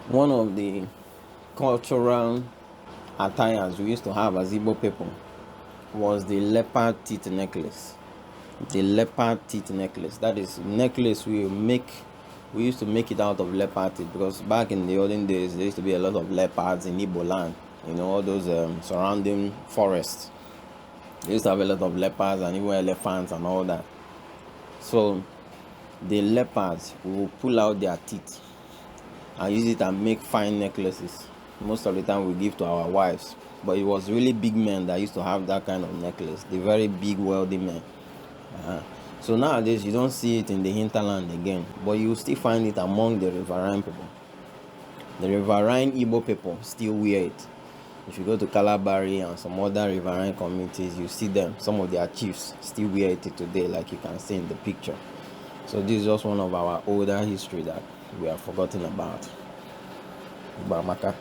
One of the cultural attires we used to have as Igbo people was the leopard teeth necklace. The leopard teeth necklace. That is necklace we used to make it out of leopard teeth, because back in the olden days there used to be a lot of leopards in Igbo land. All those surrounding forests. They used to have a lot of leopards and even elephants and all that. So the leopards will pull out their teeth and use it and make fine necklaces. Most of the time we give to our wives, but it was really big men that used to have that kind of necklace, the very big wealthy men. So nowadays you don't see it in the hinterland again, but you still find it among the riverine people. The riverine Igbo people still wear it. If you go to Calabari and some other riverine communities, you see them. Some of their chiefs still wear it today, like you can see in the picture. So this is just one of our older history that we have forgotten about. Bamaka.